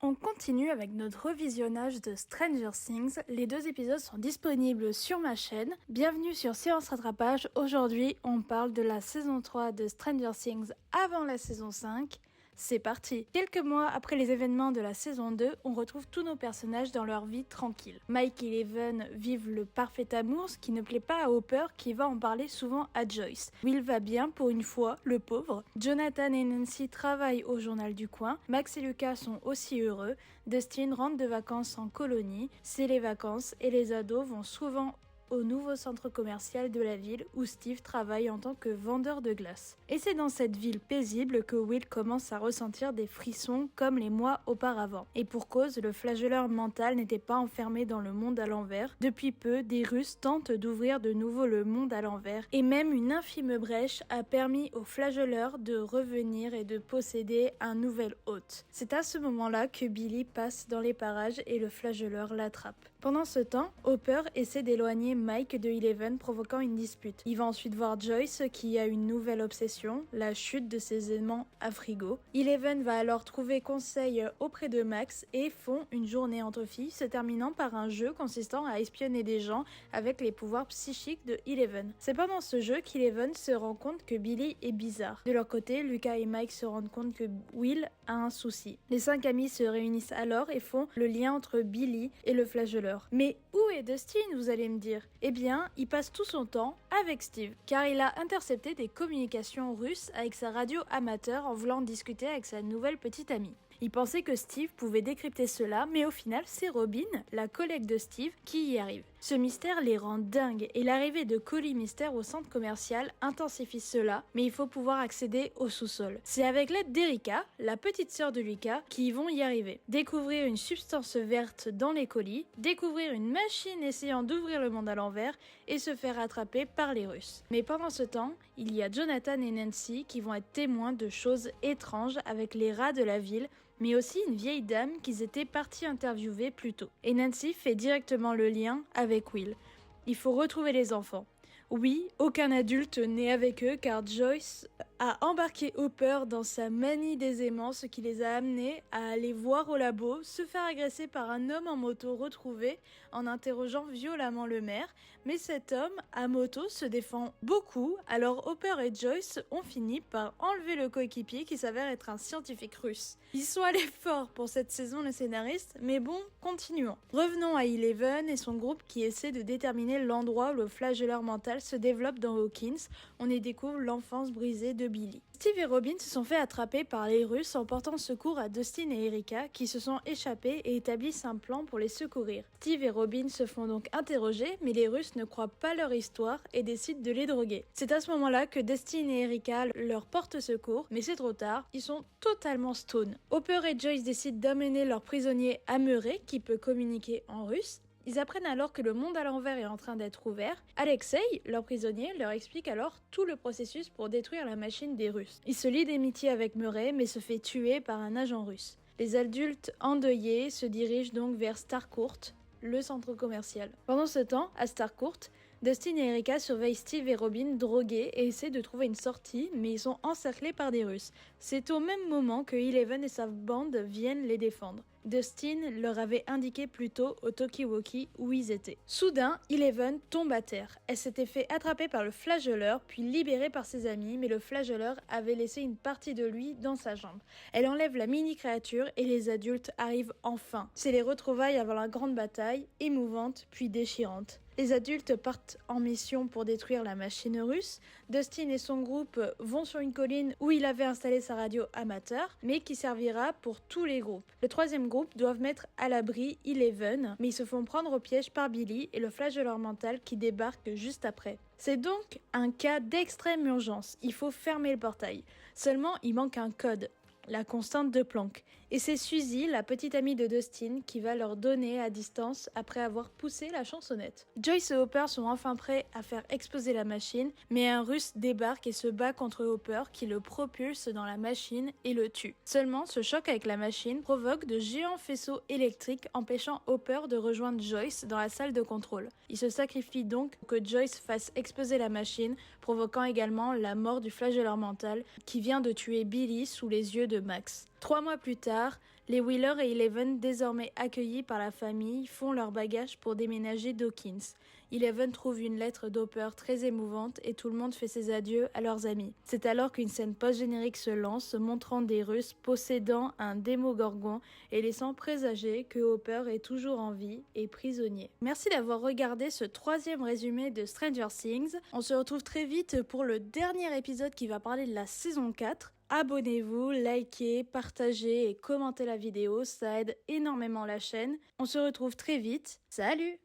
On continue avec notre revisionnage de Stranger Things. Les 2 épisodes sont disponibles sur ma chaîne. Bienvenue sur Séance Rattrapage. Aujourd'hui, on parle de la saison 3 de Stranger Things avant la saison 5. C'est parti! Quelques mois après les événements de la saison 2, on retrouve tous nos personnages dans leur vie tranquille. Mike et Eleven vivent le parfait amour, ce qui ne plaît pas à Hopper qui va en parler souvent à Joyce. Will va bien pour une fois, le pauvre. Jonathan et Nancy travaillent au journal du coin. Max et Lucas sont aussi heureux. Dustin rentre de vacances en colonie. C'est les vacances et les ados vont souvent au nouveau centre commercial de la ville où Steve travaille en tant que vendeur de glace. Et c'est dans cette ville paisible que Will commence à ressentir des frissons comme les mois auparavant. Et pour cause, le flagelleur mental n'était pas enfermé dans le monde à l'envers. Depuis peu, des Russes tentent d'ouvrir de nouveau le monde à l'envers et même une infime brèche a permis au flagelleur de revenir et de posséder un nouvel hôte. C'est à ce moment-là que Billy passe dans les parages et le flagelleur l'attrape. Pendant ce temps, Hopper essaie d'éloigner Mike de Eleven provoquant une dispute. Il va ensuite voir Joyce qui a une nouvelle obsession, la chute de ses aimants à frigo. Eleven va alors trouver conseil auprès de Max et font une journée entre filles se terminant par un jeu consistant à espionner des gens avec les pouvoirs psychiques de Eleven. C'est pendant ce jeu qu'Eleven se rend compte que Billy est bizarre. De leur côté, Lucas et Mike se rendent compte que Will a un souci. Les 5 amis se réunissent alors et font le lien entre Billy et le flagelleur. Mais où est Dustin, vous allez me dire? Eh bien, il passe tout son temps avec Steve, car il a intercepté des communications russes avec sa radio amateur en voulant discuter avec sa nouvelle petite amie. Il pensait que Steve pouvait décrypter cela, mais au final, c'est Robin, la collègue de Steve, qui y arrive. Ce mystère les rend dingues et l'arrivée de colis mystère au centre commercial intensifie cela, mais il faut pouvoir accéder au sous-sol. C'est avec l'aide d'Erika, la petite sœur de Lucas, qu'ils vont y arriver. Découvrir une substance verte dans les colis, découvrir une machine essayant d'ouvrir le monde à l'envers et se faire attraper par les Russes. Mais pendant ce temps, il y a Jonathan et Nancy qui vont être témoins de choses étranges avec les rats de la ville, mais aussi une vieille dame qu'ils étaient partis interviewer plus tôt. Et Nancy fait directement le lien avec Will. Il faut retrouver les enfants. Oui, aucun adulte n'est avec eux car Joyce a embarqué Hopper dans sa manie des aimants, ce qui les a amenés à aller voir au labo, se faire agresser par un homme en moto retrouvé en interrogeant violemment le maire. Mais cet homme à moto se défend beaucoup, alors Hopper et Joyce ont fini par enlever le coéquipier qui s'avère être un scientifique russe. Ils sont allés fort pour cette saison les scénaristes, mais bon, continuons. Revenons à Eleven et son groupe qui essaie de déterminer l'endroit où le flagelleur mental se développe dans Hawkins. On y découvre l'enfance brisée de Billy. Steve et Robin se sont fait attraper par les Russes en portant secours à Dustin et Erika qui se sont échappés et établissent un plan pour les secourir. Steve et Robin se font donc interroger, mais les Russes ne croient pas leur histoire et décident de les droguer. C'est à ce moment-là que Dustin et Erika leur portent secours, mais c'est trop tard, ils sont totalement stone. Hopper et Joyce décident d'amener leur prisonnier à Murray qui peut communiquer en russe. Ils apprennent alors que le monde à l'envers est en train d'être ouvert. Alexei, leur prisonnier, leur explique alors tout le processus pour détruire la machine des Russes. Il se lie d'amitié avec Murray, mais se fait tuer par un agent russe. Les adultes endeuillés se dirigent donc vers Starcourt, le centre commercial. Pendant ce temps, à Starcourt, Dustin et Erika surveillent Steve et Robin drogués et essaient de trouver une sortie, mais ils sont encerclés par des Russes. C'est au même moment que Eleven et sa bande viennent les défendre. Dustin leur avait indiqué plus tôt au talkie-walkie où ils étaient. Soudain, Eleven tombe à terre. Elle s'était fait attraper par le flagelleur, puis libérée par ses amis, mais le flagelleur avait laissé une partie de lui dans sa jambe. Elle enlève la mini-créature et les adultes arrivent enfin. C'est les retrouvailles avant la grande bataille, émouvante puis déchirante. Les adultes partent en mission pour détruire la machine russe. Dustin et son groupe vont sur une colline où il avait installé sa radio amateur, mais qui servira pour tous les groupes. Le troisième groupe doivent mettre à l'abri Eleven, mais ils se font prendre au piège par Billy et le flagelleur mental qui débarque juste après. C'est donc un cas d'extrême urgence, il faut fermer le portail. Seulement, il manque un code. La constante de Planck. Et c'est Suzy, la petite amie de Dustin, qui va leur donner à distance après avoir poussé la chansonnette. Joyce et Hopper sont enfin prêts à faire exploser la machine, mais un Russe débarque et se bat contre Hopper qui le propulse dans la machine et le tue. Seulement, ce choc avec la machine provoque de géants faisceaux électriques empêchant Hopper de rejoindre Joyce dans la salle de contrôle. Il se sacrifie donc pour que Joyce fasse exploser la machine, provoquant également la mort du flagelleur mental qui vient de tuer Billy sous les yeux de Max. 3 mois plus tard, Les Wheeler et Eleven, désormais accueillis par la famille, font leurs bagages pour déménager Dawkins. Eleven trouve une lettre d'Hopper très émouvante et tout le monde fait ses adieux à leurs amis. C'est alors qu'une scène post-générique se lance, montrant des Russes possédant un Démogorgon et laissant présager que Hopper est toujours en vie et prisonnier. Merci d'avoir regardé ce 3e résumé de Stranger Things. On se retrouve très vite pour le dernier épisode qui va parler de la saison 4. Abonnez-vous, likez, partagez et commentez la vidéo, ça aide énormément la chaîne. On se retrouve très vite. Salut!